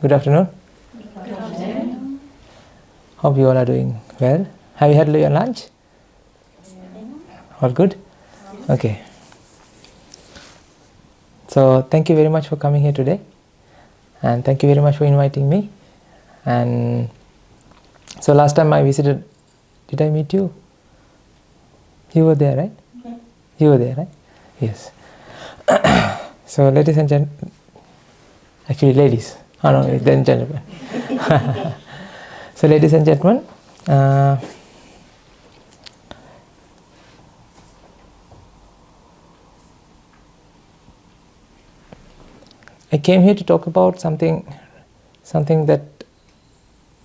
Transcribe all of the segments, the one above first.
Good afternoon. Good afternoon. Hope you all are doing well. Have you had your lunch? All good? Okay. So thank you very much for coming here today. And thank you very much for inviting me. And so last time I visited, did I meet you? You were there, right? Okay. You were there, right? Yes. So ladies and gentlemen, actually ladies, no, then gentlemen. So ladies and gentlemen, I came here to talk about something that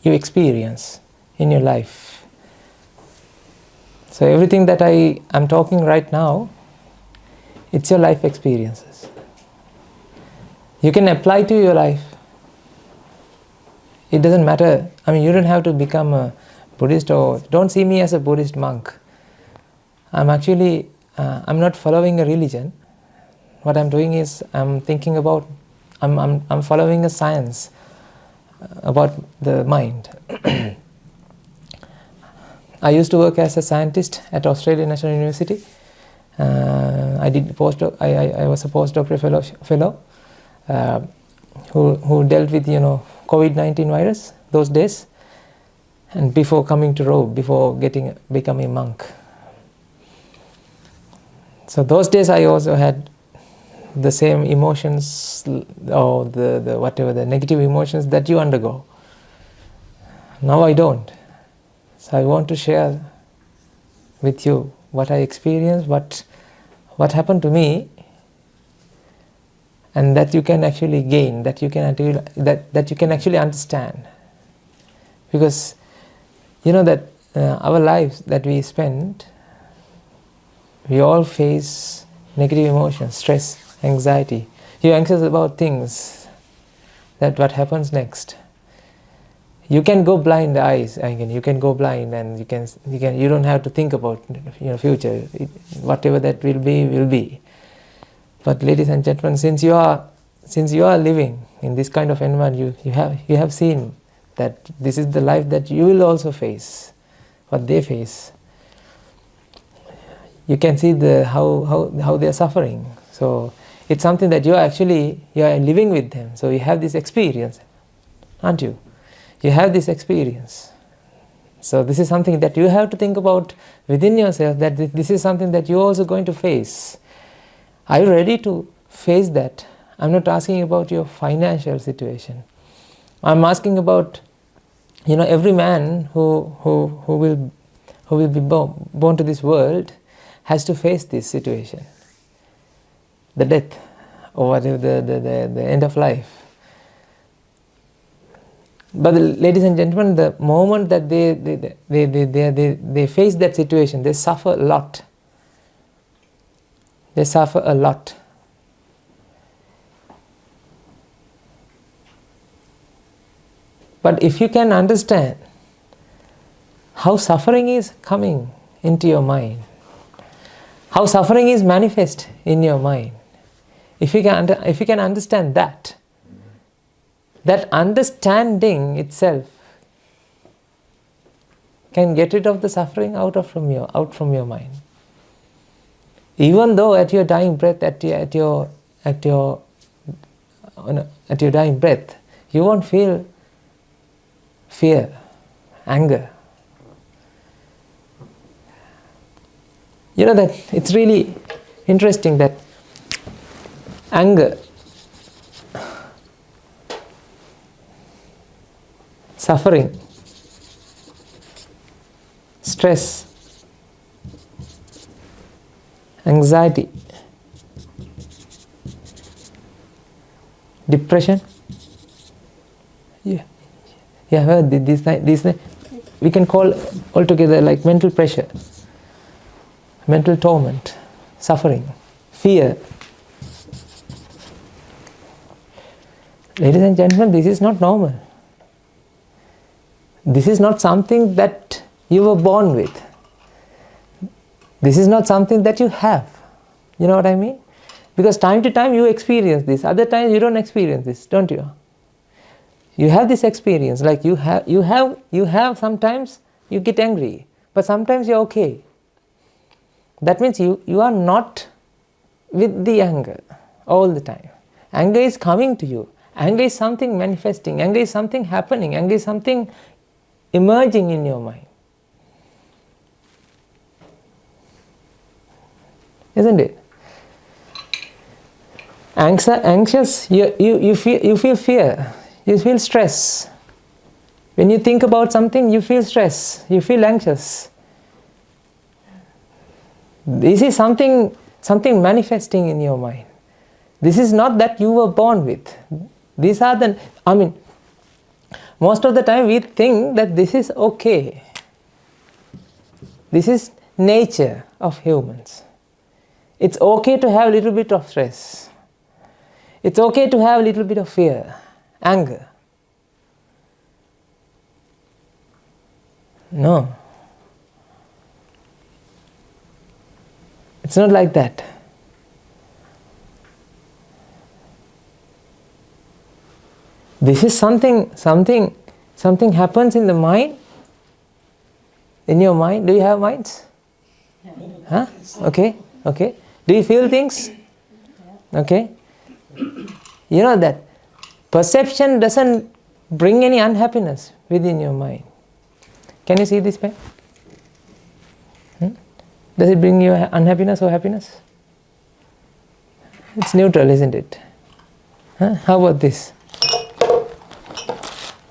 you experience in your life. So everything that I am talking right now, it's your life experiences. You can apply to your life. It doesn't matter. I mean, you don't have to become a Buddhist, or don't see me as a Buddhist monk. I'm actually, I'm not following a religion. What I'm doing is I'm thinking about, I'm following a science about the mind. I used to work as a scientist at Australian National University. I did postdoc. I was a postdoctoral fellow who dealt with COVID-19 virus those days, and before coming to Rome, before becoming a monk. So those days I also had the same emotions, or the whatever the negative emotions that you undergo. Now I don't. So I want to share with you what I experienced, what happened to me, and that you can actually gain, that you can actually understand. Because you know that our lives that we spend, we all face negative emotions, stress, anxiety. You're anxious about things, that what happens next. You can go blind eyes again. You can go blind, and you don't have to think about future. Whatever that will be. But ladies and gentlemen, since you are living in this kind of environment, you have seen that this is the life that you will also face, what they face. You can see how they are suffering. So it's something that you are living with them. So you have this experience, aren't you? You have this experience. So this is something that you have to think about within yourself, that this is something that you're also going to face. Are you ready to face that? I'm not asking about your financial situation. I'm asking about every man who will be born to this world has to face this situation, the death, or whatever the end of life. But ladies and gentlemen, the moment that they face that situation, they suffer a lot. They suffer a lot. But if you can understand how suffering is coming into your mind, how suffering is manifest in your mind, if you can understand that understanding itself can get rid of the suffering out from your mind. Even though at your dying breath, at your dying breath, you won't feel fear, anger. You know that it's really interesting that anger, suffering, stress, anxiety, depression. Yeah, well, these we can call altogether like mental pressure, mental torment, suffering, fear. Ladies and gentlemen, this is not normal. This is not something that you were born with. This is not something that you have. You know what I mean? Because time to time you experience this. Other times you don't experience this, don't you? You have this experience, like you have sometimes you get angry, but sometimes you're okay. That means you are not with the anger all the time. Anger is coming to you. Anger is something manifesting. Anger is something happening. Anger is something emerging in your mind. Isn't it? Anxious, you feel fear. You feel stress. When you think about something, you feel stress. You feel anxious. This is something manifesting in your mind. This is not that you were born with. These are most of the time we think that this is okay. This is nature of humans. It's okay to have a little bit of stress. It's okay to have a little bit of fear, anger. No. It's not like that. This is something happens in the mind. In your mind, do you have minds? Huh? Okay. Do you feel things? Okay. You know that perception doesn't bring any unhappiness within your mind. Can you see this pen? Does it bring you unhappiness or happiness? It's neutral, isn't it? Huh? How about this?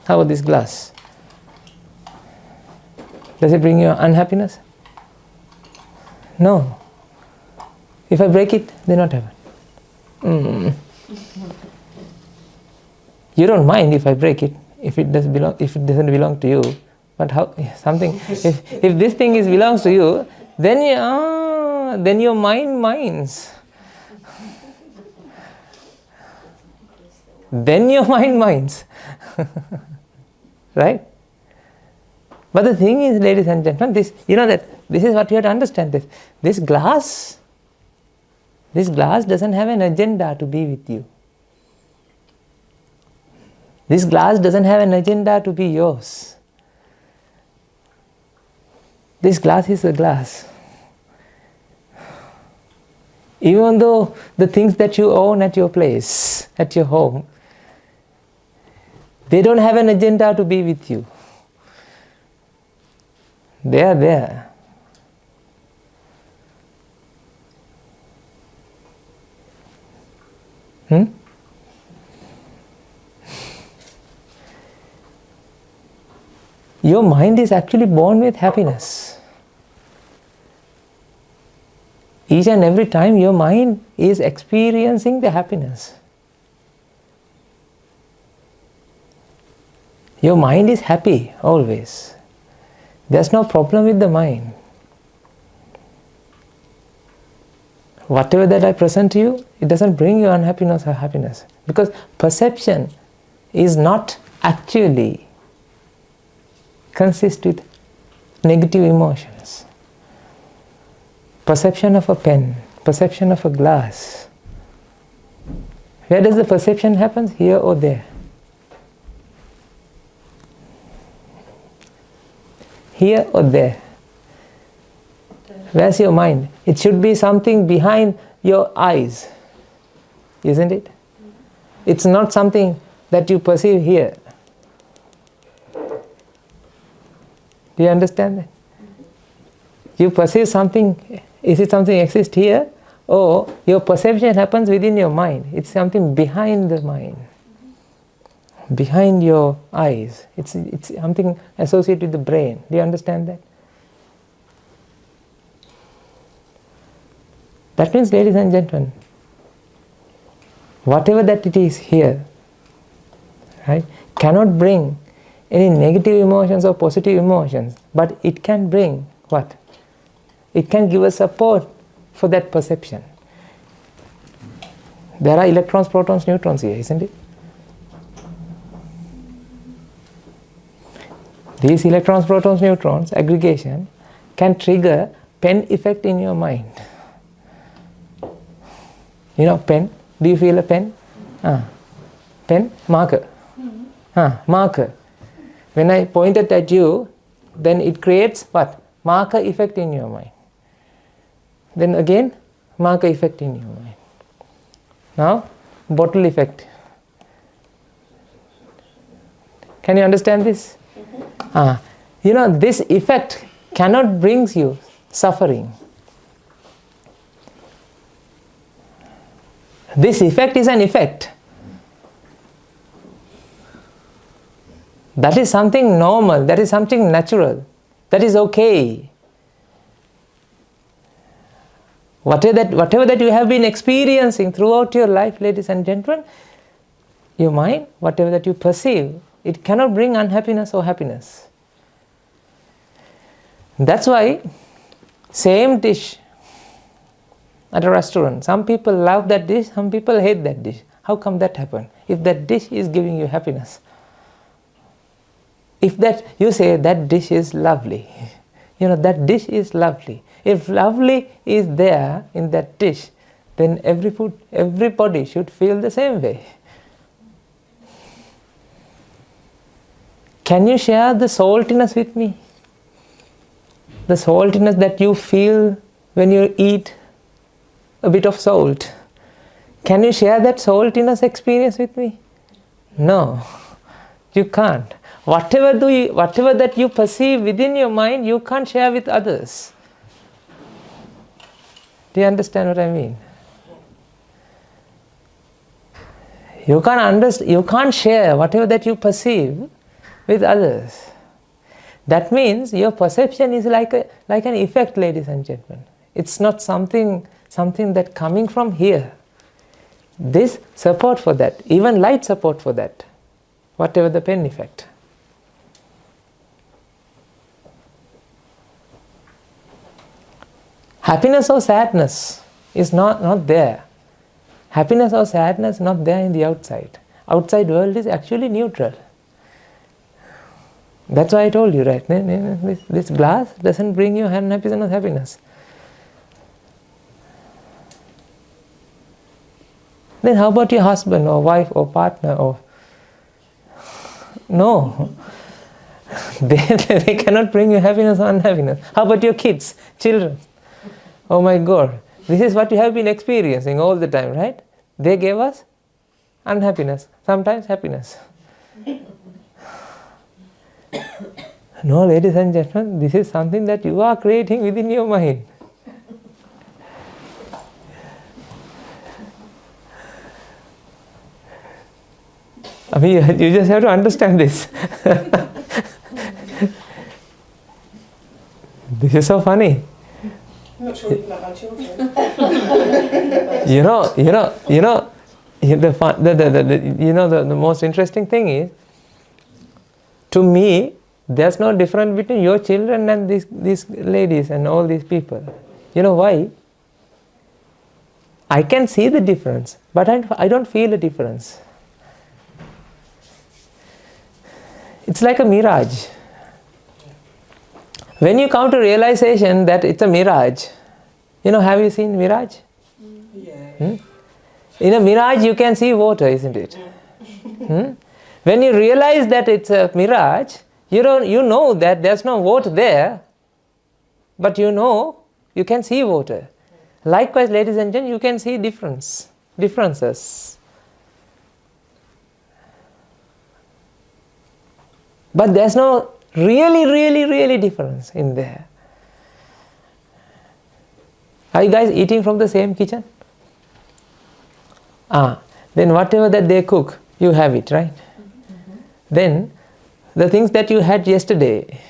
How about this glass? Does it bring you unhappiness? No. If I break it, then what happens? You don't mind if I break it, if it doesn't belong to you. But if this thing belongs to you, then your mind minds. Then your mind minds. Right? But the thing is, ladies and gentlemen, this is what you have to understand. This glass doesn't have an agenda to be with you. This glass doesn't have an agenda to be yours. This glass is a glass. Even though the things that you own at your place, at your home, they don't have an agenda to be with you. They are there. Your mind is actually born with happiness. Each and every time your mind is experiencing the happiness. Your mind is happy always. There's no problem with the mind. Whatever that I present to you, it doesn't bring you unhappiness or happiness. Because perception is not actually consist with negative emotions. Perception of a pen, perception of a glass. Where does the perception happen? Here or there? Here or there? Where's your mind? It should be something behind your eyes, isn't it? It's not something that you perceive here. Do you understand that? You perceive something, is it something exists here? Or your perception happens within your mind. It's something behind the mind. Behind your eyes. It's something associated with the brain. Do you understand that? That means, ladies and gentlemen, whatever that it is here, right, cannot bring any negative emotions or positive emotions, but it can bring what? It can give us support for that perception. There are electrons, protons, neutrons here, isn't it? These electrons, protons, neutrons aggregation can trigger pen effect in your mind. You know pen? Do you feel a pen? Pen, marker. Marker. When I pointed at you, then it creates what? Marker effect in your mind. Then again, marker effect in your mind. Now, bottle effect. Can you understand this? This effect cannot bring you suffering. This effect is an effect. That is something normal, that is something natural, that is okay. Whatever that you have been experiencing throughout your life, ladies and gentlemen, your mind, whatever that you perceive, it cannot bring unhappiness or happiness. That's why, same dish at a restaurant, some people love that dish, some people hate that dish. How come that happened? If that dish is giving you happiness, if that you say that dish is lovely, that dish is lovely. If lovely is there in that dish, then everybody should feel the same way. Can you share the saltiness with me? The saltiness that you feel when you eat a bit of salt. Can you share that saltiness experience with me? No, you can't. Whatever that you perceive within your mind, you can't share with others. Do you understand what I mean? You can't share whatever that you perceive with others. That means your perception is like an effect, ladies and gentlemen. It's not something that coming from here. This support for that, even light support for that, whatever the pen effect. Happiness or sadness is not there. Happiness or sadness not there in the outside. Outside world is actually neutral. That's why I told you, right? This glass doesn't bring you happiness or happiness. Then how about your husband or wife or partner or... No. They cannot bring you happiness or unhappiness. How about your kids, children? Oh my God, this is what you have been experiencing all the time, right? They gave us unhappiness, sometimes happiness. No, ladies and gentlemen, this is something that you are creating within your mind. I mean, you just have to understand this. This is so funny. I'm not sure we can have our children. The most interesting thing is, to me, there's no difference between your children and these ladies and all these people. You know why? I can see the difference, but I don't feel a difference. It's like a mirage. When you come to realization that it's a mirage, have you seen mirage? Yeah. In a mirage you can see water, isn't it? When you realize that it's a mirage, you know that there's no water there, but you can see water. Likewise, ladies and gentlemen, you can see differences. But there's no really difference in there. Are you guys eating from the same kitchen? Then whatever that they cook, you have it, right? Then the things that you had yesterday,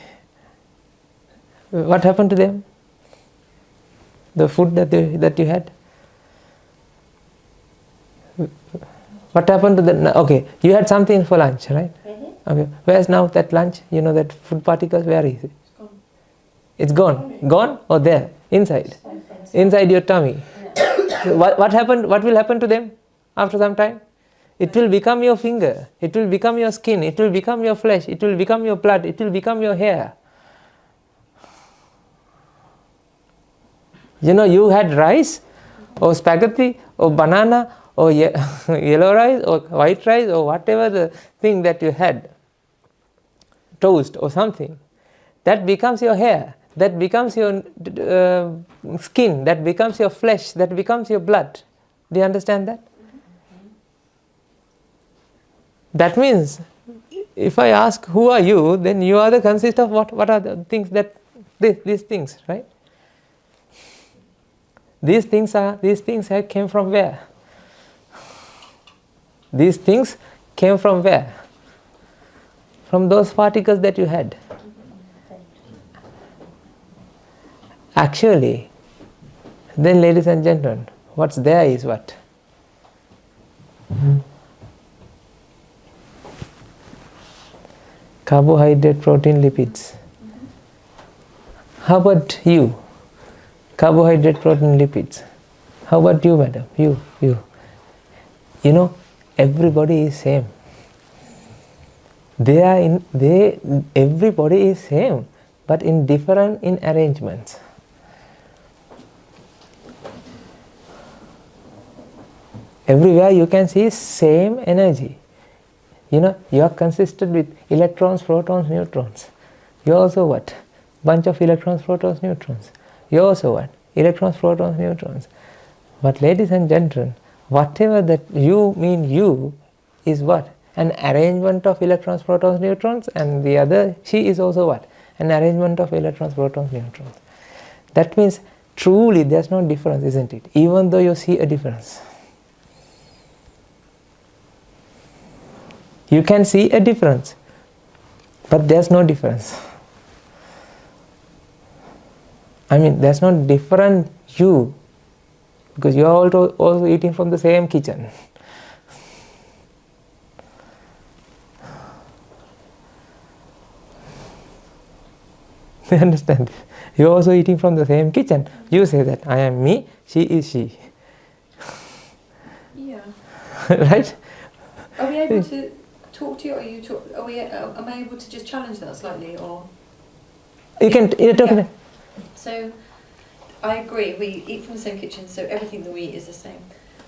what happened to them? The food that you had? What happened to the... Okay, you had something for lunch, right? Okay, where's now that lunch? That food particles, where is it? It's gone. Gone or there? Inside? Inside your tummy. So what happened? What will happen to them after some time? It will become your finger. It will become your skin. It will become your flesh. It will become your blood. It will become your hair. You had rice or spaghetti or banana or yellow rice or white rice or whatever the thing that you had, toast or something, that becomes your hair, that becomes your skin, that becomes your flesh, that becomes your blood. Do you understand that? That means if I ask who are you, then you are the consist of what are the things that these things, right? These things came from where? These things came from where? From those particles that you had. Actually, then ladies and gentlemen, what's there is what? Carbohydrate, protein, lipids. How about you? Carbohydrate, protein, lipids. How about you, madam? You. You know, everybody is same. Everybody is same, but in different arrangements. Everywhere you can see same energy. You know, you are consisted with electrons, protons, neutrons. You are also what? Bunch of electrons, protons, neutrons. You are also what? Electrons, protons, neutrons. But ladies and gentlemen, whatever that you mean you is what? An arrangement of electrons, protons, neutrons, and the other, she is also what? An arrangement of electrons, protons, neutrons. That means truly there's no difference, isn't it? Even though you see a difference. You can see a difference, but there's no difference. I mean, there's no different you, because you are also eating from the same kitchen. You understand? You are also eating from the same kitchen. You say that I am me, she is she. Yeah. Right? Are we able to talk to you, or am I able to just challenge that slightly, or? You're talking. Yeah. So, I agree, we eat from the same kitchen, so everything that we eat is the same.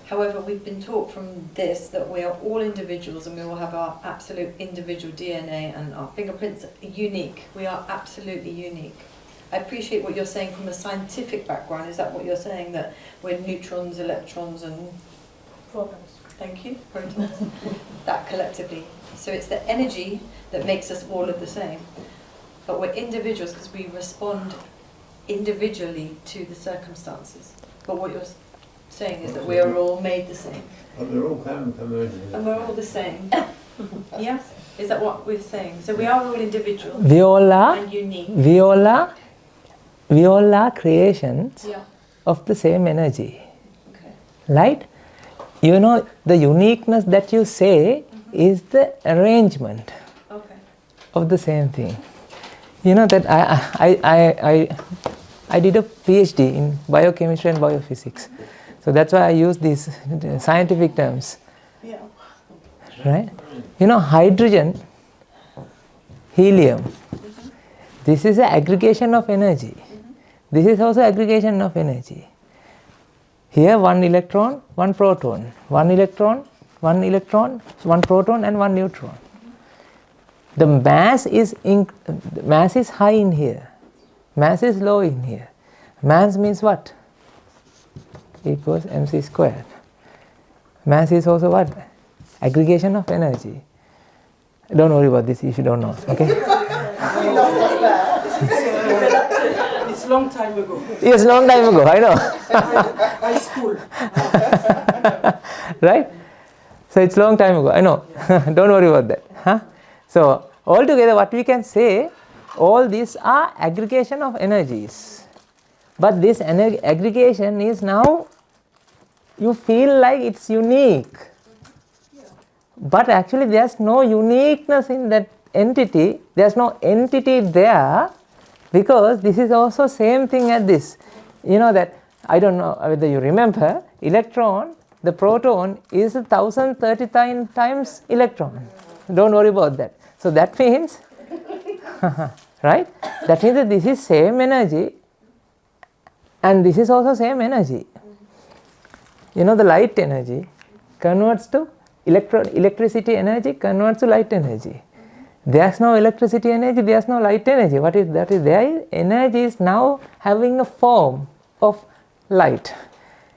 However, we've been taught from this that we are all individuals and we all have our absolute individual DNA and our fingerprints are unique. We are absolutely unique. I appreciate what you're saying from a scientific background. Is that what you're saying, that we're neutrons, electrons and Protons. Thank you, protons. That collectively. So it's the energy that makes us all of the same. But we're individuals because we respond individually to the circumstances. But what you're saying is that we are all made the same. But they're all converging. And we're all the same. Yeah? Is that what we're saying? So we are all individuals We all are. and unique. We all are creations Yeah. of the same energy. Okay. Right? You know, the uniqueness that you say is the arrangement Okay. of the same thing. You know that I did a PhD in biochemistry and biophysics. So that's why I use these scientific terms. Yeah. Right? You know, hydrogen, helium, this is an aggregation of energy. This is also aggregation of energy. Here one electron, one proton, one electron, one proton and one neutron. The mass is high in here, mass is low in here. Mass means what? Equals mc squared. Mass is also what? Aggregation of energy. Don't worry about this if you don't know, okay? We lost us there. It's a long time ago. Yes, long time ago, I know. High school. Right? So it's long time ago, I know. Don't worry about that. Huh? So altogether what we can say, all these are aggregation of energies. But this aggregation is now, you feel like it's unique. But actually there's no uniqueness in that entity. There's no entity there, because this is also same thing as this. You know that, I don't know whether you remember, electron, the proton is 1039 times electron. Don't worry about that. So that means, right? That means that this is same energy and this is also same energy. You know the light energy, converts to electricity energy converts to light energy. There's no electricity energy, there's no light energy. What is that is there? Energy is now having a form of light.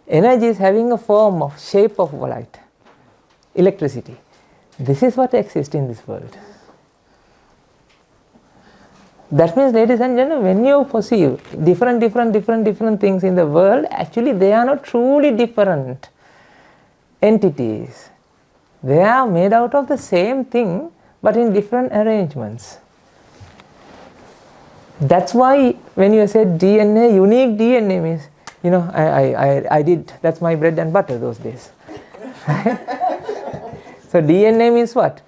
Energy is having a form of shape of light. Electricity. This is what exists in this world. That means, ladies and gentlemen, when you perceive different things in the world, actually they are not truly different entities. They are made out of the same thing, but in different arrangements. That's why when you said DNA, unique DNA means, you know, I did, that's my bread and butter those days. So DNA means what?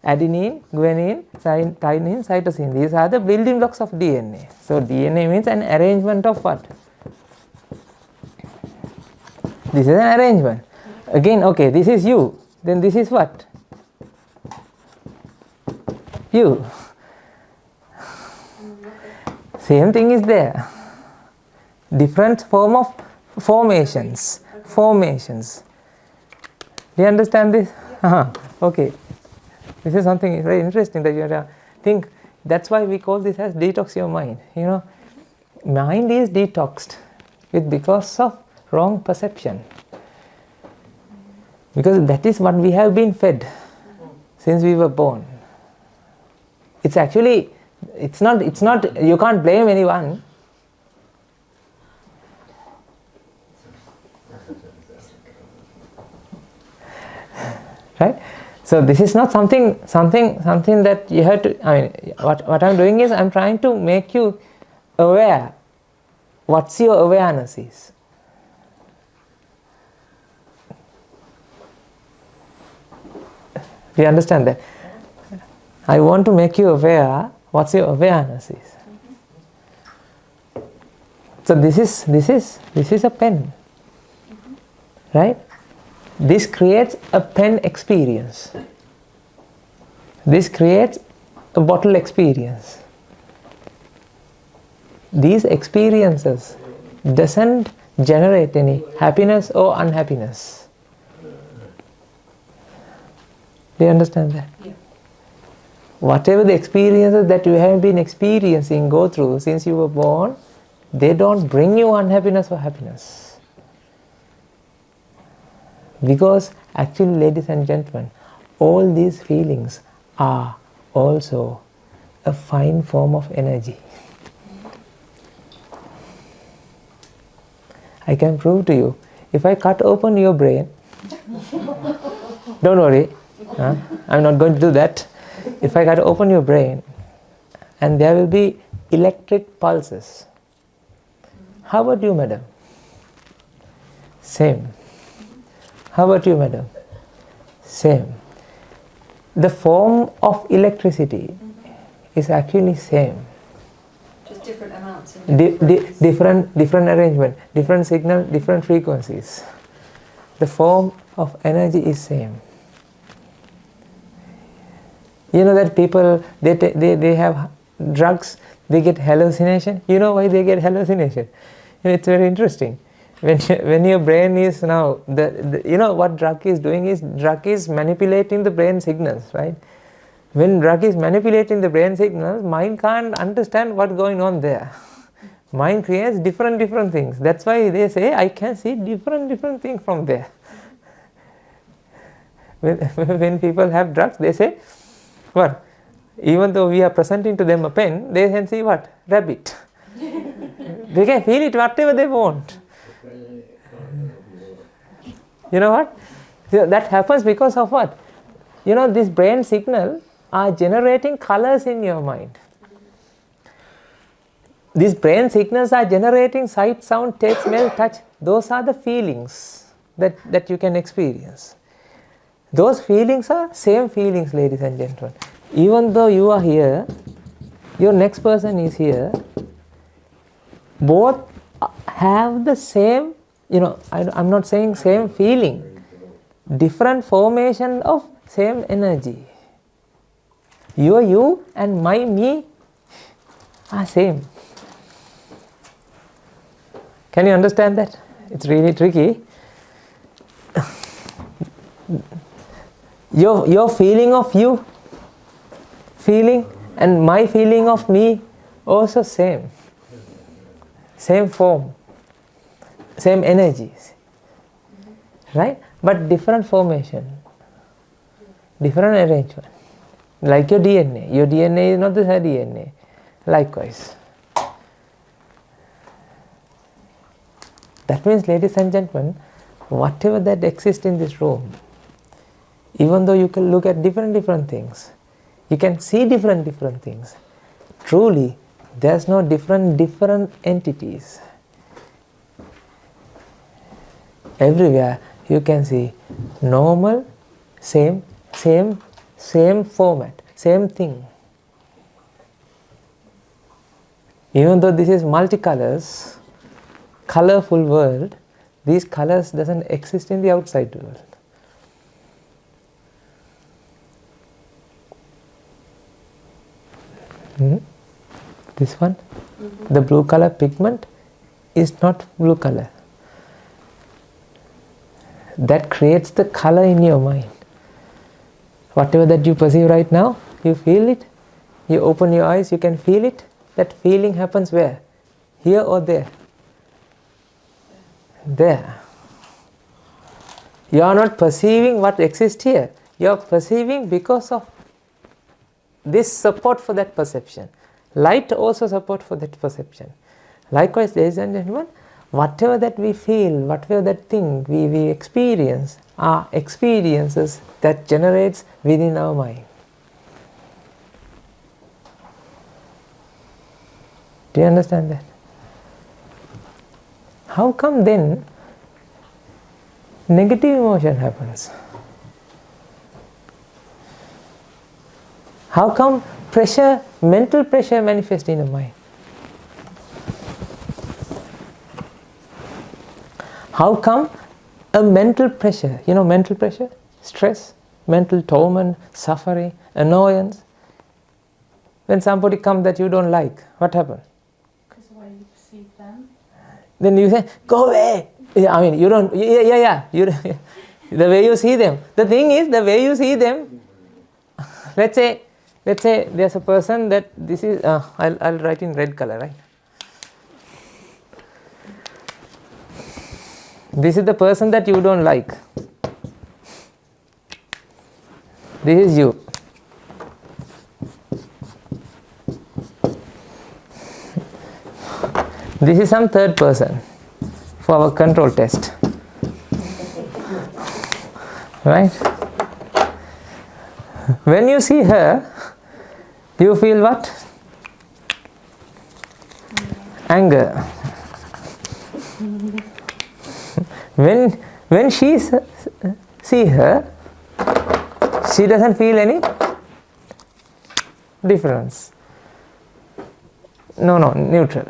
Adenine, guanine, thymine, cytosine. These are the building blocks of DNA. So DNA means an arrangement of what? This is an arrangement. Again, okay, this is you. Then this is what? You. Same thing is there. Different form of formations. Formations. Do you understand this? Okay. This is something very interesting that you have to think. That's why we call this as detox your mind. You know, mind is detoxed because of wrong perception. Because that is what we have been fed since we were born. It's actually, it's not, you can't blame anyone. Right? So this is not something that you have to, I mean, what I'm doing is I'm trying to make you aware. What's your awareness is. Do you understand that? I want to make you aware what's your awareness is. So this is a pen. Right? This creates a pen experience. This creates a bottle experience. These experiences doesn't generate any happiness or unhappiness. Do you understand that? Yeah. Whatever the experiences that you have been experiencing, go through since you were born, they don't bring you unhappiness or happiness. Because actually, ladies and gentlemen, all these feelings are also a fine form of energy. I can prove to you, if I cut open your brain, don't worry, I'm not going to do that. If I cut open your brain, and there will be electric pulses. How about you, madam? Same. How about you, madam? Same. The form of electricity is actually same. Just different amounts. And different arrangement, different signal, different frequencies. The form of energy is same. You know that people, they have drugs, they get hallucination. You know why they get hallucination? It's very interesting. When your brain is now, you know what drug is doing is, drug is manipulating the brain signals, right? When drug is manipulating the brain signals, mind can't understand what's going on there. Mind creates different things. That's why they say, I can see different things from there. When people have drugs, they say, what? Even though we are presenting to them a pen, they can see what? Rabbit. They can feel it whatever they want. You know what? That happens because of what? You know, this brain signal are generating colors in your mind. These brain signals are generating sight, sound, taste, smell, touch. Those are the feelings that you can experience. Those feelings are same feelings, ladies and gentlemen. Even though you are here, your next person is here, both have the same, you know, I'm not saying same feeling, different formation of same energy. Your you and my me are same. Can you understand that? It's really tricky. Your feeling of you, feeling, and my feeling of me, also same. Same form, same energies, right? But different formation, different arrangement. Like your DNA is not the her DNA. Likewise. That means, ladies and gentlemen, whatever that exists in this room, even though you can look at different things, you can see different things, truly, there's no different entities. Everywhere you can see normal, same format, same thing. Even though this is multicolors, colorful world, these colors doesn't exist in the outside world. This one, the blue color pigment is not blue color. That creates the color in your mind. Whatever that you perceive right now, you feel it, you open your eyes, you can feel it. That feeling happens where? Here or there? There. You are not perceiving what exists here. You are perceiving because of this support for that perception. Light also support for that perception. Likewise, ladies and gentlemen, whatever that we feel, whatever that thing we experience, are experiences that generates within our mind. Do you understand that? How come then negative emotion happens? How come pressure, mental pressure manifests in the mind? How come a mental pressure, mental pressure, stress, mental torment, suffering, annoyance, when somebody comes that you don't like, what happens? Because the way you perceive them. Then you say, go away. You don't, the way you see them. The thing is, the way you see them, let's say there's a person that this is, I'll write in red color, right? This is the person that you don't like. This is you. This is some third person for our control test. Right? When you see her, you feel what? Anger. When she see her, she doesn't feel any difference. No, neutral.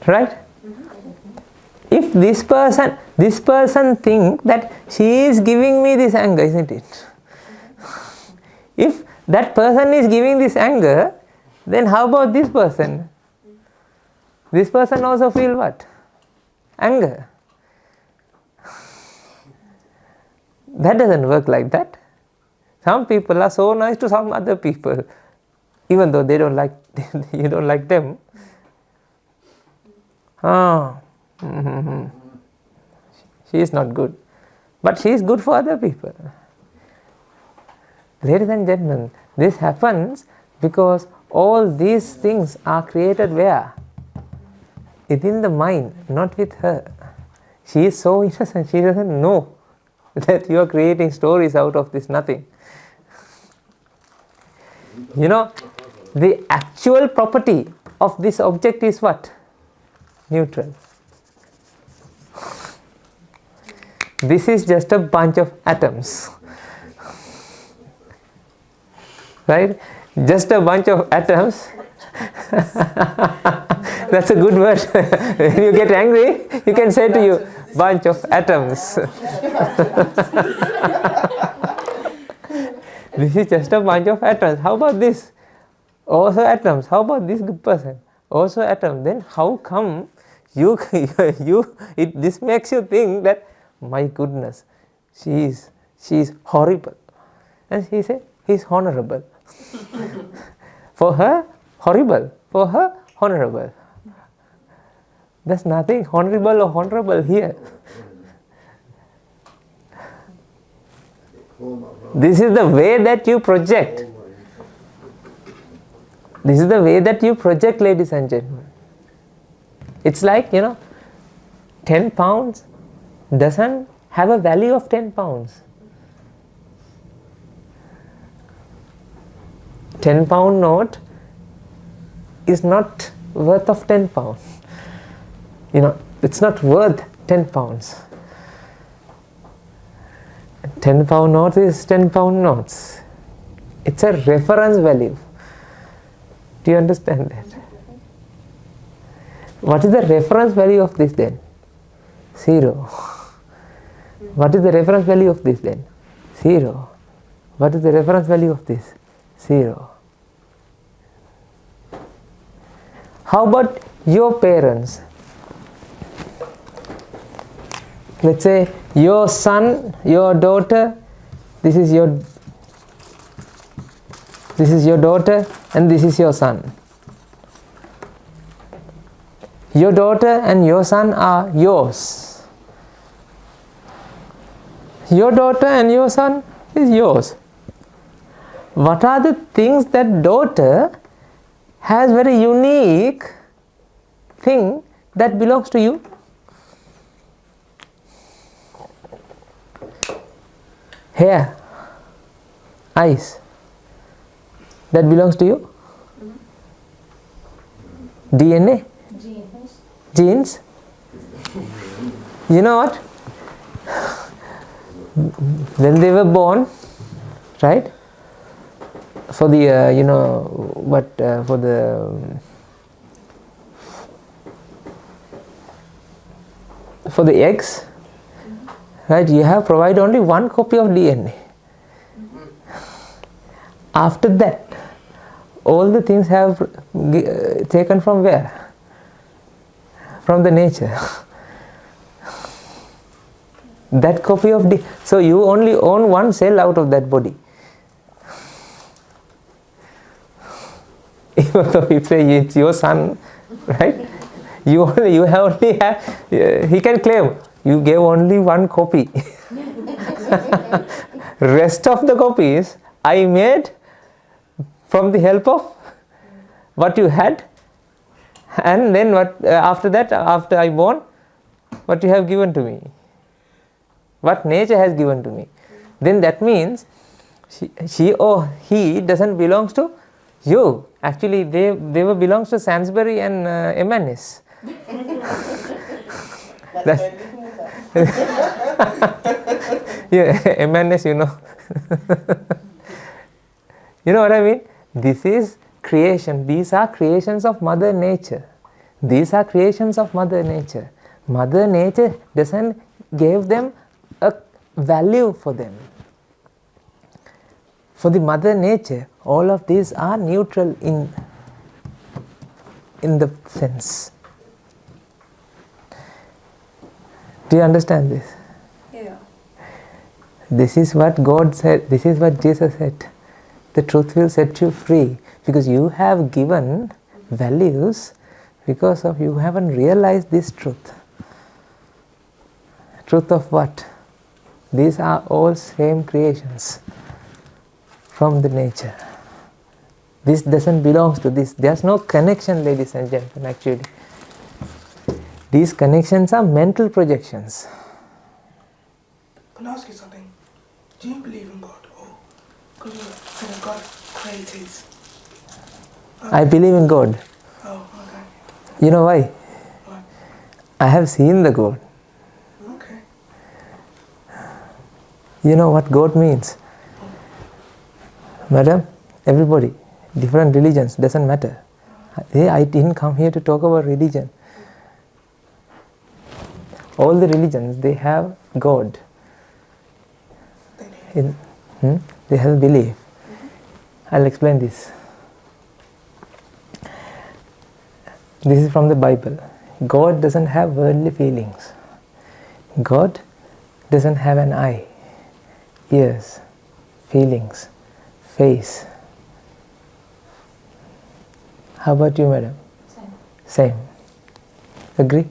Right? If this person think that she is giving me this anger, isn't it? If that person is giving this anger, then how about this person? This person also feel what? Anger. That doesn't work like that. Some people are so nice to some other people, even though they don't like you don't like them. She is not good, but she is good for other people. Ladies and gentlemen, this happens because all these things are created where? Within the mind, not with her. She is so innocent, she doesn't know that you are creating stories out of this nothing. The actual property of this object is what? Neutral. This is just a bunch of atoms. Right? Just a bunch of atoms. That's a good word. When you get angry, you can say to you, bunch of atoms. This is just a bunch of atoms. How about this? Also atoms. How about this good person? Also atom. Then how come this makes you think that, my goodness, she she is horrible. And he said, he is honorable. For her, horrible. For her, honorable. There's nothing honorable or honorable here. This is the way that you project. This is the way that you project, ladies and gentlemen. It's like, 10 pounds doesn't have a value of 10 pounds. 10-pound note is not worth of 10 pounds. It's not worth 10 pounds. 10-pound note is 10-pound notes. It's a reference value. Do you understand that? What is the reference value of this then? 0. What is the reference value of this then? 0. What is the reference value of this? 0. How about your parents? Let's say your son, your daughter, this is your daughter and this is your son. Your daughter and your son are yours. Your daughter and your son is yours. What are the things that daughter has very unique thing that belongs to you? Hair, eyes, that belongs to you? DNA? Genes? You know what? When they were born, right? For the, for the eggs, right? You have provided only one copy of DNA. After that, all the things have taken from where? From the nature. That copy of DNA. So you only own one cell out of that body. Even though if say it's your son, right? You have only have. He can claim you gave only one copy. Rest of the copies I made from the help of what you had, and then what after that, after I born, what you have given to me, what nature has given to me. Then that means she or he doesn't belongs to you. Actually, they were belongs to Sainsbury and Emanis. That's yeah, Emanis, you know. You know what I mean? This is creation. These are creations of Mother Nature. These are creations of Mother Nature. Mother Nature doesn't give them a value for them. For the Mother Nature, all of these are neutral in the sense. Do you understand this? Yeah. This is what God said. This is what Jesus said. The truth will set you free, because you have given values because of you haven't realized this truth. Truth of what? These are all same creations from the nature. This doesn't belong to this. There's no connection, ladies and gentlemen, actually. These connections are mental projections. Can I ask you something? Do you believe in God? Or because you think God created? I believe in God. Oh, okay. You know why? Why? I have seen the God. Okay. You know what God means? Madam, everybody, different religions, doesn't matter. I didn't come here to talk about religion. All the religions, they have God. They have belief. I'll explain this. This is from the Bible. God doesn't have worldly feelings. God doesn't have an eye. ears, feelings, face. How about you, madam? Same. Same. Agree?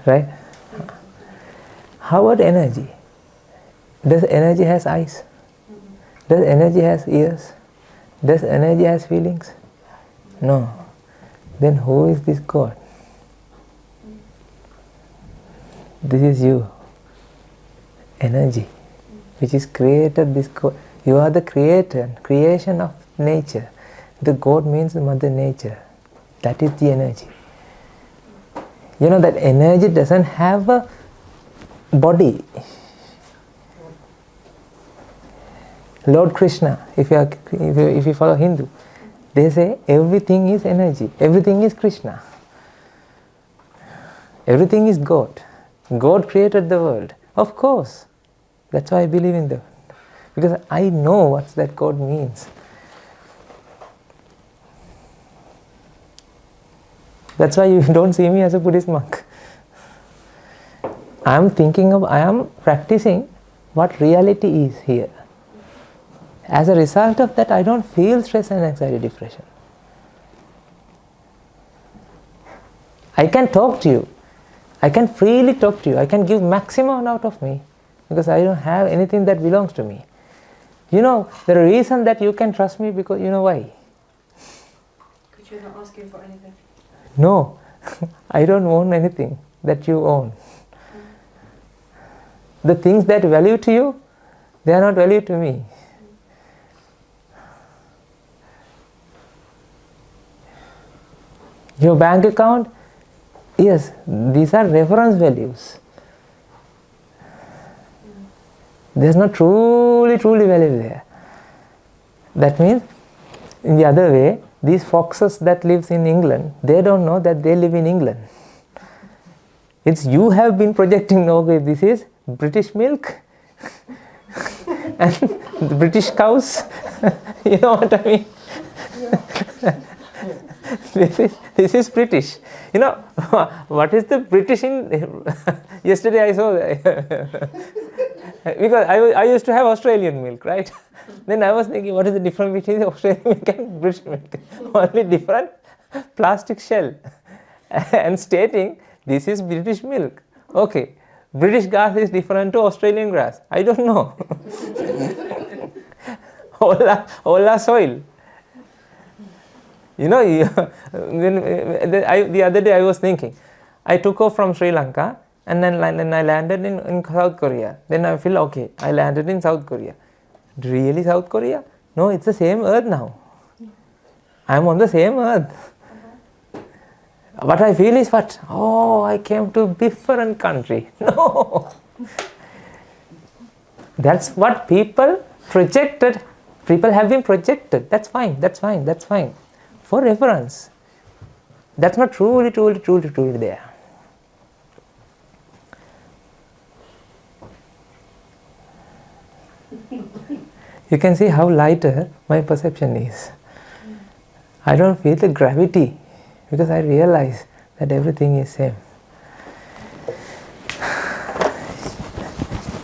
Right? How about energy? Does energy has eyes? Does energy has ears? Does energy has feelings? No. Then who is this God? This is you. Energy, which is created this God. You are the creation of nature. The God means Mother Nature. That is the energy. You know that energy doesn't have a body. Lord Krishna, if you follow Hindu, they say everything is energy, everything is Krishna, everything is God. God created the world. Of course. That's why I believe in that. Because I know what that God means. That's why you don't see me as a Buddhist monk. I am practicing what reality is here. As a result of that, I don't feel stress and anxiety, depression. I can talk to you. I can freely talk to you. I can give maximum out of me because I don't have anything that belongs to me. You know, the reason that you can trust me, because you know why? Because you're not asking for anything. No, I don't own anything that you own. The things that value to you, they are not value to me. Your bank account, yes, these are reference values. There's not truly value there. That means, in the other way, these foxes that lives in England, they don't know that they live in England. It's you have been projecting, okay, this is British milk and the British cows. You know what I mean? This is British. You know, what is the British in... Yesterday I saw... because I used to have Australian milk, right? Then I was thinking, what is the difference between Australian milk and British milk? Only different plastic shell. And stating, this is British milk. Okay, British grass is different to Australian grass. I don't know. All soil. You know, the other day I was thinking, I took off from Sri Lanka and then I landed in South Korea. Then I feel, okay, I landed in South Korea. Really South Korea? No, it's the same earth now. I'm on the same earth. What I feel is what? Oh, I came to a different country. No. That's what people projected. People have been projected. That's fine. For reference. That's not truly there. You can see how lighter my perception is. I don't feel the gravity because I realize that everything is same.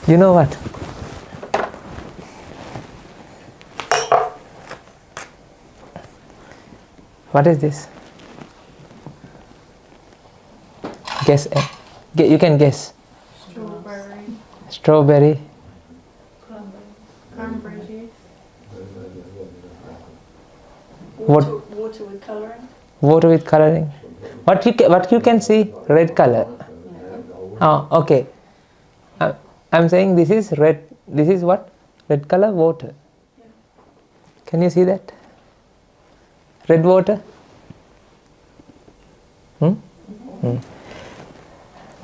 You know what? What is this? Guess. You can guess. Strawberry. Cranberry juice. Water with colouring. Water with colouring. What you can see? Red colour. Oh, okay. I'm saying this is red. This is what? Red colour water. Can you see that? Red water?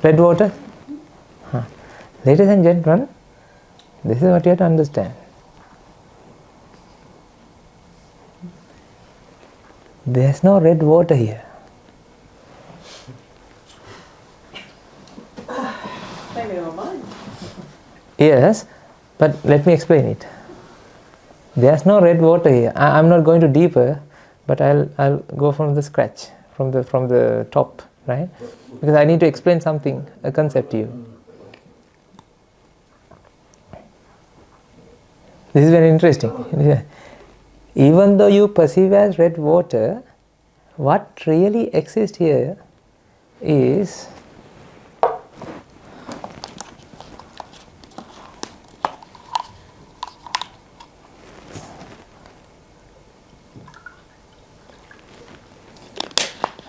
Red water? Ladies and gentlemen, this is what you have to understand. There's no red water here. Maybe in my mind. Yes, but let me explain it. There's no red water here. I'm not going to deeper, but I'll go from the scratch, from the top, right? Because I need to explain something, a concept to you. This is very interesting. Even though you perceive as red water, what really exists here is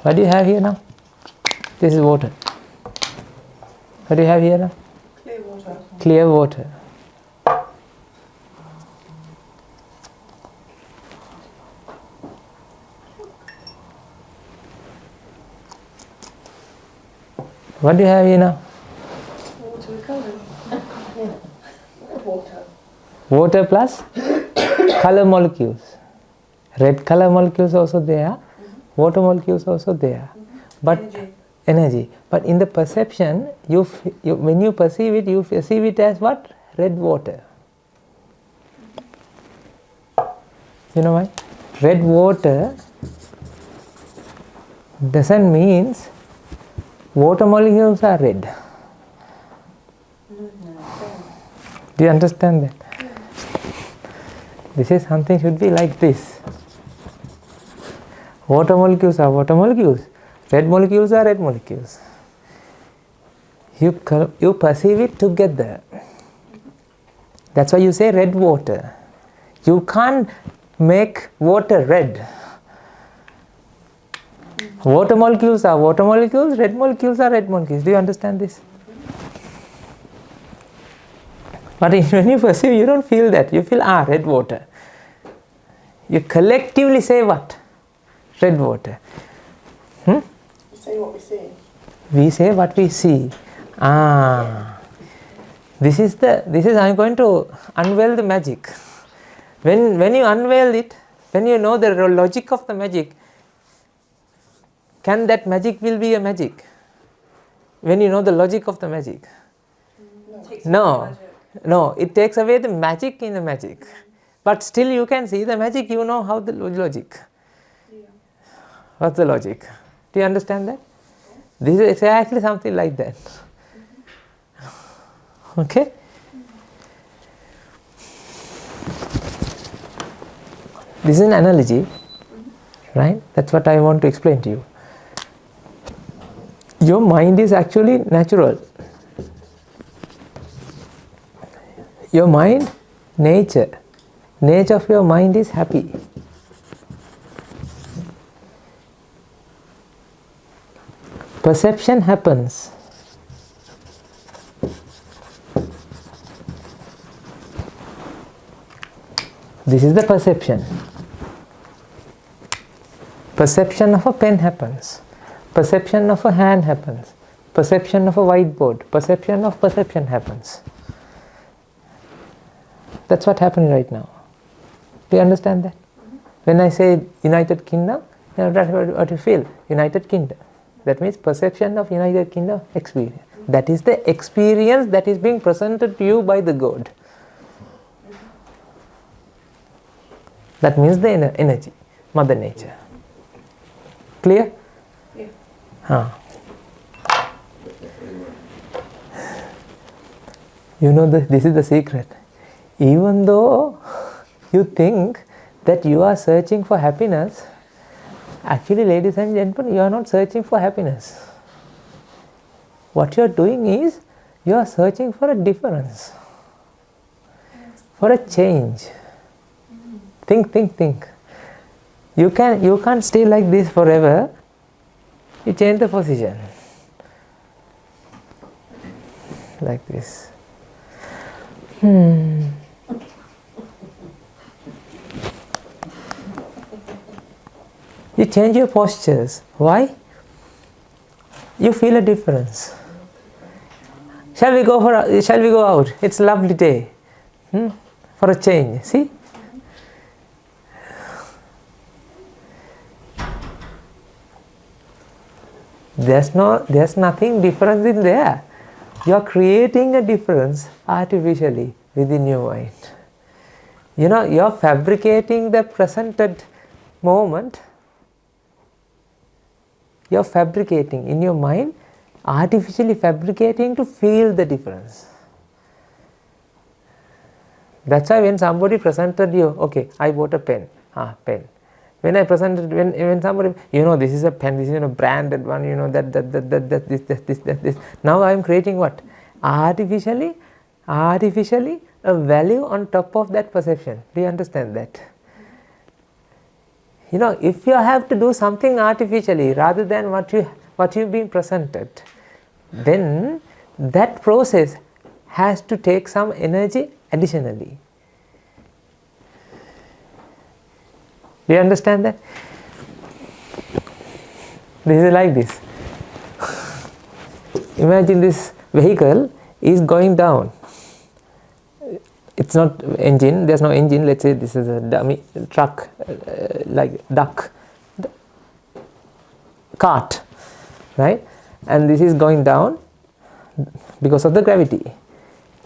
what do you have here now? This is water. What do you have here now? Clear water. Clear water. What do you have here now? Water with colour. Water. Water plus color molecules. Red color molecules also there. Water molecules also there. But energy. But in the perception, when you perceive it, you perceive it as what? Red water. You know why? Red water doesn't means water molecules are red. Do you understand that? This is something should be like this. Water molecules are water molecules. Red molecules are red molecules. You perceive it together. That's why you say red water. You can't make water red. Water molecules are water molecules, red molecules are red molecules. Do you understand this? But when you perceive, you don't feel that. You feel, red water. You collectively say what? Red water. We say what we see. We say what we see. This is I'm going to unveil the magic. When you unveil it, when you know the logic of the magic, can that magic will be a magic? When you know the logic of the magic. No, it takes away the magic in the magic. But still you can see the magic, you know how the logic. What's the logic? Do you understand that? This is exactly something like that. Okay? This is an analogy, right? That's what I want to explain to you. Your mind is actually natural. Your mind, nature of your mind is happy. Perception happens. This is the perception. Perception of a pen happens. Perception of a hand happens. Perception of a whiteboard. Perception of perception happens. That's what happening right now. Do you understand that? When I say United Kingdom, that's what you feel. United Kingdom. That means perception of United Kingdom experience. That is the experience that is being presented to you by the God. That means the energy, Mother Nature. Clear? Yeah. You know, this is the secret. Even though you think that you are searching for happiness, actually, ladies and gentlemen, you are not searching for happiness. What you are doing is, you are searching for a difference, for a change. Think. You can't stay like this forever. You change the position. Like this. You change your postures. Why? You feel a difference. Shall we go out? It's a lovely day. For a change. See? There's nothing different in there. You are creating a difference artificially within your mind. You know, you are fabricating the presented moment. You are fabricating in your mind, artificially fabricating to feel the difference. That's why when somebody presented you, okay, I bought a pen. Pen. When I presented, when somebody, this is a pen, this is a branded one, this. Now I am creating what? Artificially a value on top of that perception. Do you understand that? If you have to do something artificially rather than what you've been presented, then that process has to take some energy additionally. Do you understand that? This is like this. Imagine this vehicle is going down. It's not engine, there's no engine. Let's say this is a dummy truck, like duck, cart, right? And this is going down because of the gravity.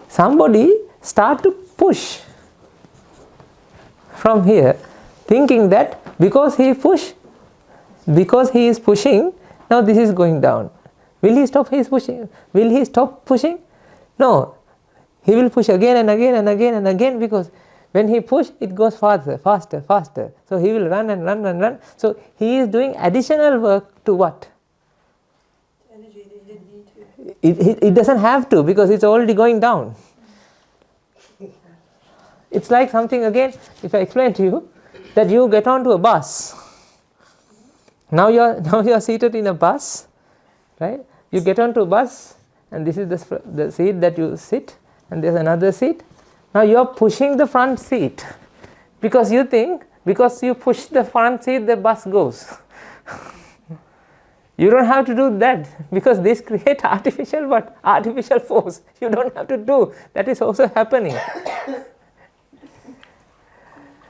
Somebody start to push from here, thinking that because he is pushing, now this is going down. Will he stop his pushing? Will he stop pushing? No. He will push again and again and again and again, because when he pushes, it goes faster. So he will run and run and run. So he is doing additional work to what? Energy that he didn't need to. It doesn't have to, because it's already going down. It's like something, again, if I explain to you, that you get onto a bus. Now you are seated in a bus, right? You get onto a bus, and this is the seat that you sit, and there's another seat. Now you are pushing the front seat, because you think, because you push the front seat, the bus goes. You don't have to do that, because this creates artificial what? Artificial force. You don't have to do. That is also happening.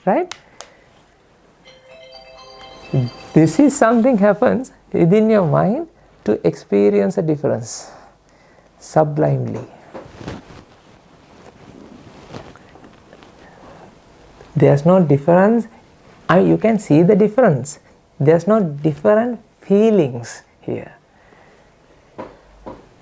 Right? This is something happens within your mind to experience a difference sublimely. There's no difference. You can see the difference. There's no different feelings here.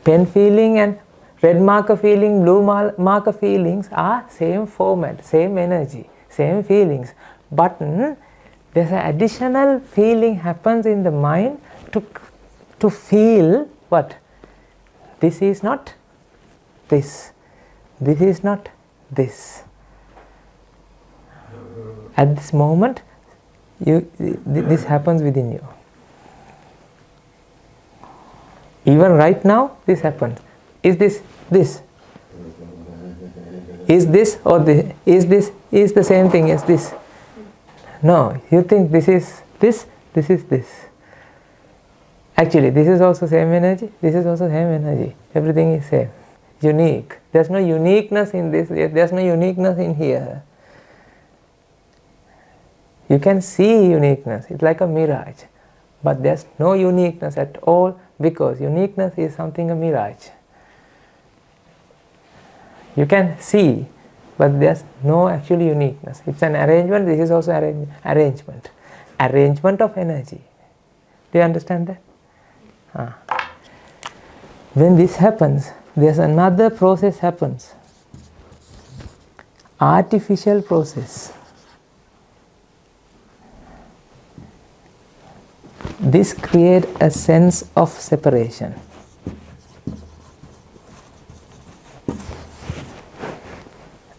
Pen feeling and red marker feeling, blue marker feelings are same format, same energy, same feelings. But there's an additional feeling happens in the mind to feel what? This is not this. This is not this. At this moment, this happens within you. Even right now, this happens. Is this this? Is this or this? Is the same thing as this? No, you think this is this is this. Actually, this is also same energy, this is also same energy. Everything is same. Unique. There's no uniqueness in this, there's no uniqueness in here. You can see uniqueness, it's like a mirage. But there's no uniqueness at all, because uniqueness is something a mirage. You can see, but there's no actual uniqueness. It's an arrangement. This is also arrangement. Arrangement of energy. Do you understand that? When this happens, there's another process happens. Artificial process. This creates a sense of separation.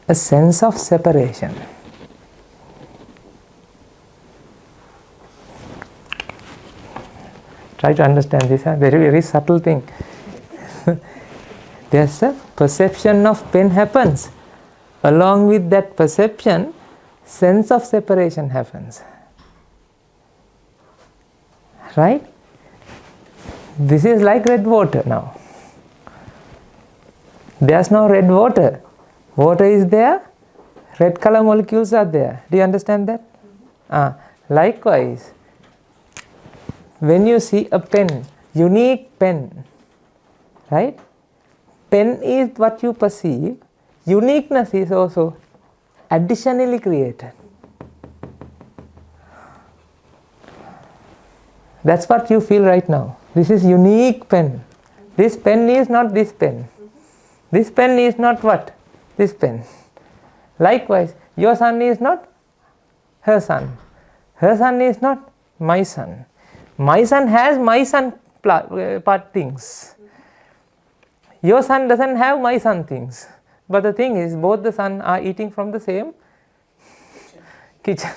A sense of separation. Try to understand this, very, very subtle thing. There's a perception of pain happens. Along with that perception, sense of separation happens. Right? This is like red water now. There's no red water. Water is there, red color molecules are there. Do you understand that? Likewise, when you see a pen, unique pen, right? Pen is what you perceive. Uniqueness is also additionally created. That's what you feel right now. This is unique pen. This pen is not this pen. This pen is not what? This pen. Likewise, your son is not her son. Her son is not my son. My son has my son part things. Your son doesn't have my son things. But the thing is, both the sons are eating from the same kitchen.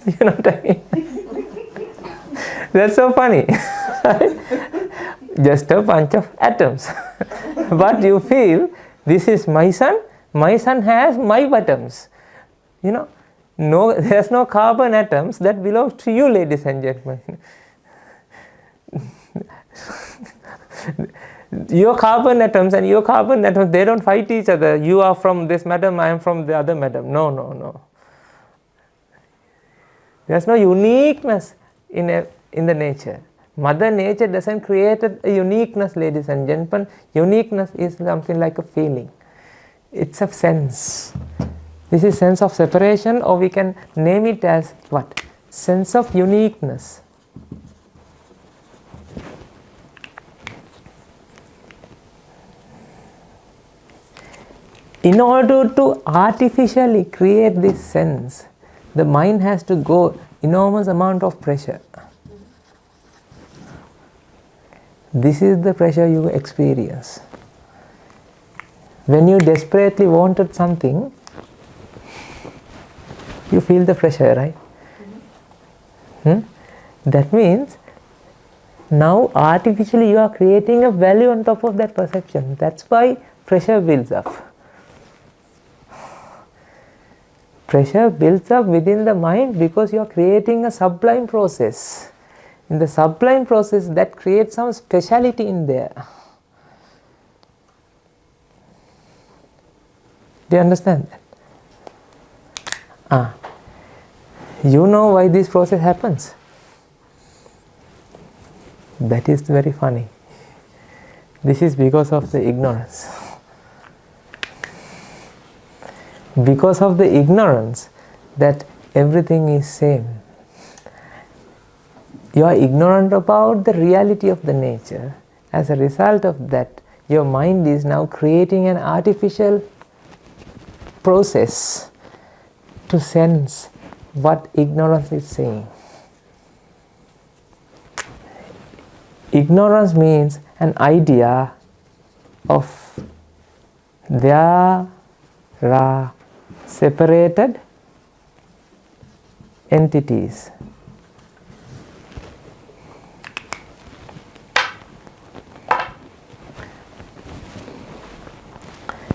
You know what I mean? That's so funny. Just a bunch of atoms. But you feel, this is my son has my buttons. You know, no, there's no carbon atoms that belongs to you, ladies and gentlemen. Your carbon atoms and your carbon atoms, they don't fight each other. You are from this atom, I am from the other atom. No, no, no. There's no uniqueness in the nature. Mother Nature doesn't create a uniqueness, ladies and gentlemen. Uniqueness is something like a feeling. It's a sense. This is sense of separation, or we can name it as what? Sense of uniqueness. In order to artificially create this sense, the mind has to go enormous amount of pressure. This is the pressure you experience. When you desperately wanted something, you feel the pressure, right? That means now artificially you are creating a value on top of that perception. That's why pressure builds up. Pressure builds up within the mind because you are creating a sublime process. In the sublime process, that creates some speciality in there. Do you understand that? You know why this process happens? That is very funny. This is because of the ignorance. Because of the ignorance that everything is same. You are ignorant about the reality of the nature. As a result of that, your mind is now creating an artificial process to sense what ignorance is saying. Ignorance means an idea of there are separated entities.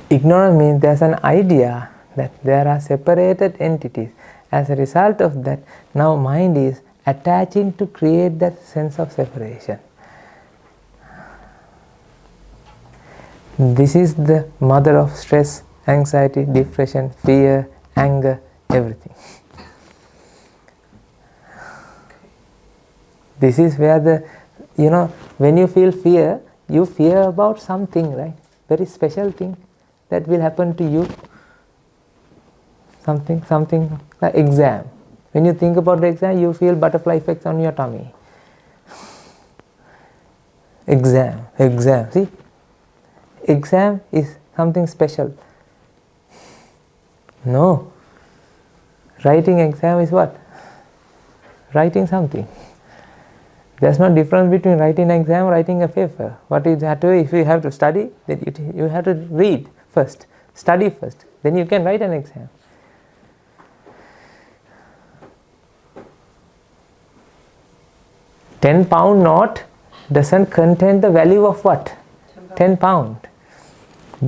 Ignorance means there's an idea that there are separated entities. As a result of that, now mind is attaching to create that sense of separation. This is the mother of stress, anxiety, depression, fear, anger, everything. This is where when you feel fear, you fear about something, right? Very special thing that will happen to you. Something like exam. When you think about the exam, you feel butterfly effects on your tummy. Exam, see? Exam is something special. No. Writing exam is what? Writing something. There's no difference between writing an exam or writing a paper. What you have to do, if you have to study, then you have to read first, study first, then you can write an exam. £10 note doesn't contain the value of what? £10.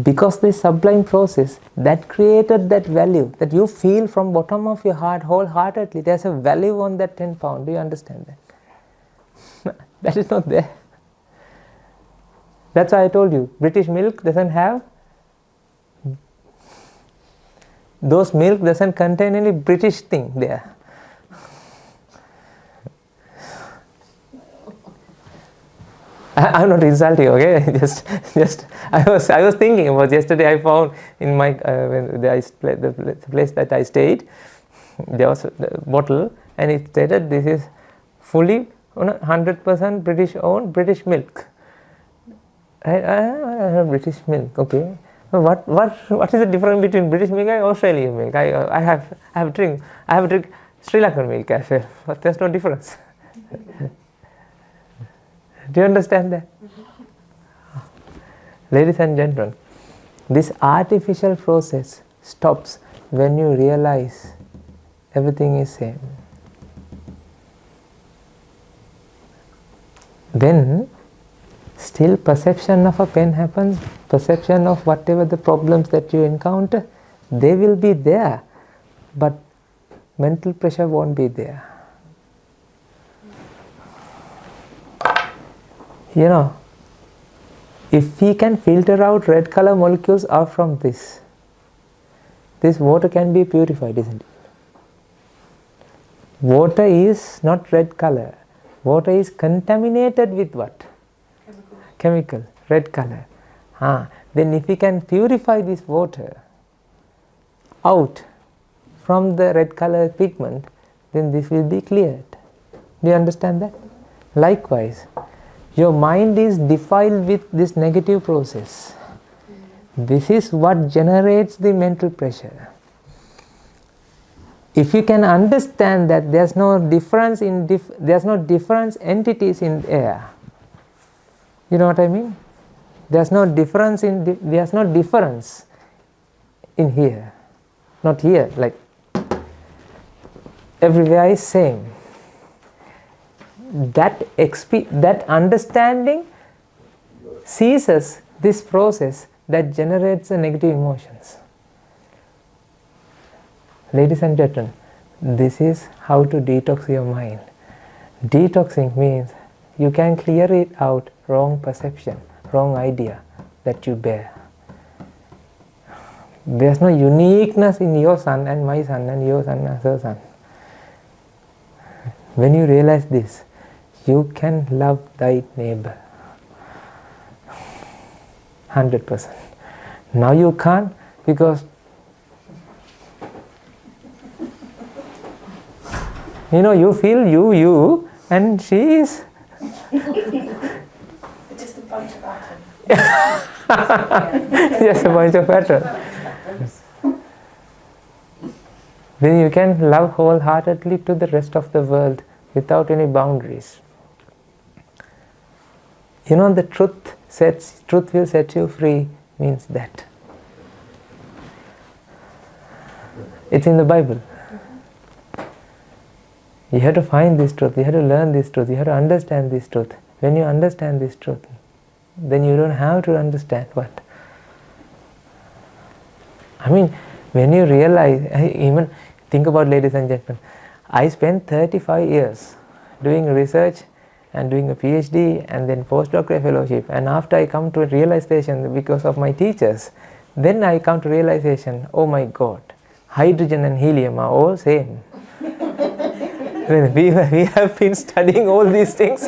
Because this sublime process that created that value that you feel from bottom of your heart wholeheartedly, there's a value on that £10. Do you understand that? That is not there. That's why I told you, British milk doesn't have, those milk doesn't contain any British thing there. I'm not insulting, okay? Just I was thinking about yesterday. I found in my the place that I stayed, there was a bottle, and it stated this is fully 100% British owned British milk. I have British milk, okay? What is the difference between British milk and Australian milk? I have drink Sri Lankan milk as well, but there's no difference. Do you understand that? Ladies and gentlemen, this artificial process stops when you realize everything is same. Then still perception of a pen happens, perception of whatever the problems that you encounter, they will be there, but mental pressure won't be there. You know, if we can filter out red color molecules out from this water can be purified, isn't it? Water is not red color. Water is contaminated with what? Chemical, red color. Then if we can purify this water out from the red color pigment, then this will be cleared. Do you understand that? Likewise, your mind is defiled with this negative process. This is what generates the mental pressure. If you can understand that there's no difference entities in air. You know what I mean? There's no difference in here. Not here, like everywhere is same. That understanding ceases this process that generates the negative emotions. Ladies and gentlemen, this is how to detox your mind. Detoxing means you can clear it out wrong perception, wrong idea that you bear. There's no uniqueness in your son and my son and your son and her son. When you realize this, you can love thy neighbor 100%. Now you can't, because you feel you and she is Just a bunch of atoms. just a bunch of atoms. Then you can love wholeheartedly to the rest of the world without any boundaries. The truth will set you free means that. It's in the Bible. You have to find this truth, you have to learn this truth, you have to understand this truth. When you understand this truth, then you don't have to understand what? When you realize, even think about, ladies and gentlemen, I spent 35 years doing research and doing a PhD and then postdoctoral fellowship, and after I come to a realization because of my teachers, then I come to realization, oh my God, hydrogen and helium are all same. When we have been studying all these things,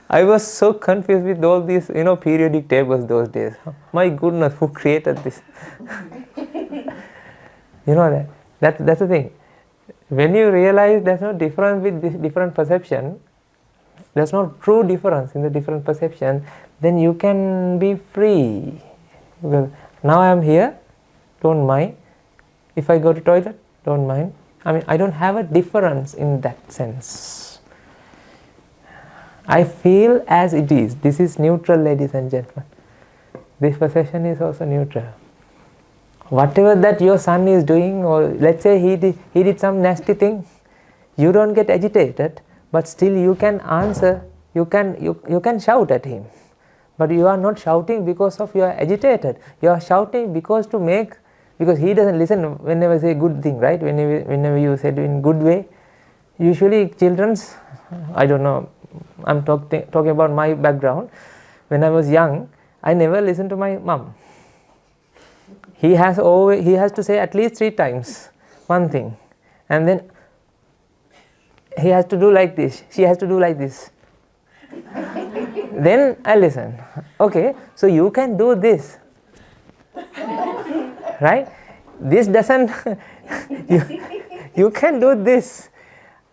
I was so confused with all these, periodic tables those days. My goodness, who created this? That's the thing. When you realize there's no difference with this different perception, there's no true difference in the different perception, then you can be free. Well, now I am here, don't mind. If I go to toilet, don't mind. I don't have a difference in that sense. I feel as it is. This is neutral, ladies and gentlemen. This perception is also neutral. Whatever that your son is doing, or let's say he did some nasty thing, you don't get agitated, but still you can answer, you can shout at him. But you are not shouting because of you are agitated. You are shouting because he doesn't listen whenever I say good thing, right? Whenever you say it in good way. Usually children's, I don't know, I'm talking about my background. When I was young, I never listened to my mom. He has to say at least 3 times one thing, and then he has to do like this, she has to do like this. Then I listen. Okay, so you can do this, right? This doesn't, you can do this.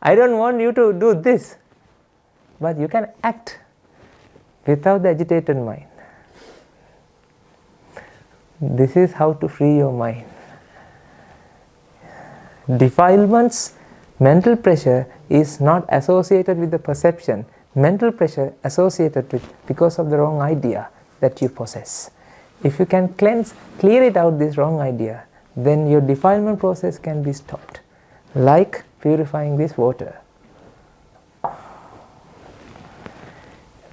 I don't want you to do this, but you can act without the agitated mind. This is how to free your mind. Defilements, mental pressure is not associated with the perception. Mental pressure associated with because of the wrong idea that you possess. If you can clear it out, this wrong idea, then your defilement process can be stopped. Like purifying this water.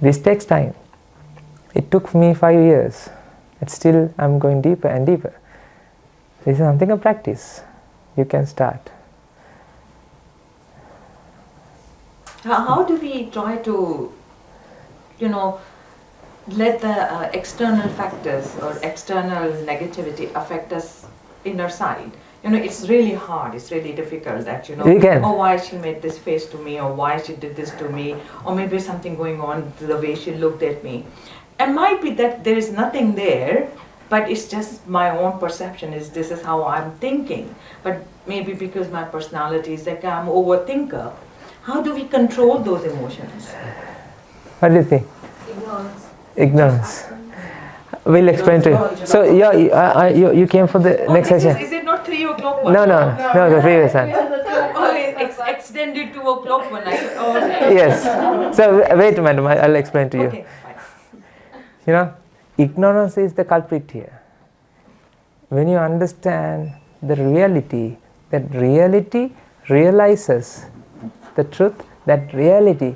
This takes time. It took me 5 years. But still I'm going deeper and deeper. This is something of practice. You can start. How do we try to, let the external factors or external negativity affect us inner side? It's really hard, it's really difficult that, You can. oh, why she made this face to me, or why she did this to me, or maybe something going on the way she looked at me. It might be that there is nothing there, but it's just my own perception, this is how I'm thinking. But maybe because my personality is like I'm an overthinker. How do we control those emotions? What do you think? Ignorance. Ignorance. We'll explain to you. So you came for the next session? Is it not 3 o'clock? No, the previous one. Oh, it's extended 2 o'clock one. Okay. Yes. So wait, madam, I'll explain to you. Okay, fine. Ignorance is the culprit here. When you understand the reality, that reality realizes the truth, that reality,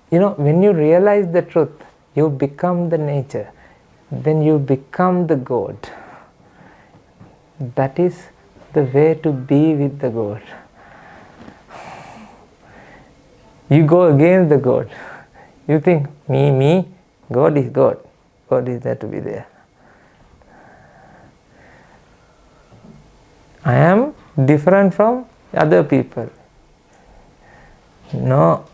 when you realize the truth, you become the nature, then you become the God. That is the way to be with the God. You go against the God. You think, me, God is God. God is there to be there. I am different from other people. No.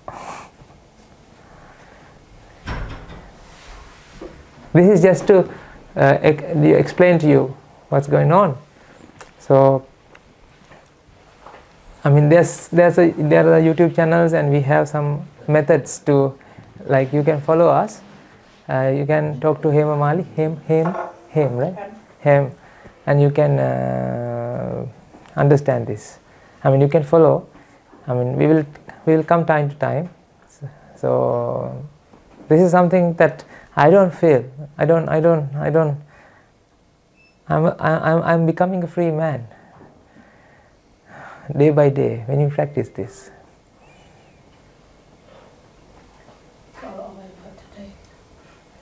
This is just to explain to you what's going on. So, there are YouTube channels, and we have some methods to, like, you can follow us. You can talk to Hema Mali, Hem, right? Hem, and you can understand this. You can follow. We will come time to time. So this is something that I don't feel. I'm becoming a free man. Day by day, when you practice this.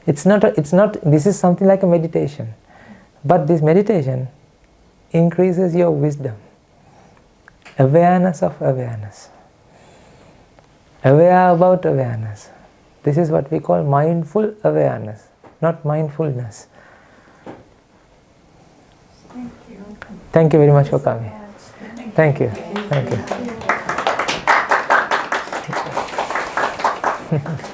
It's not, this is something like a meditation. But this meditation increases your wisdom. Awareness of awareness. Aware about awareness. This is what we call mindful awareness, not mindfulness. Thank you. Thank you very much for coming. Thank you. Thank you.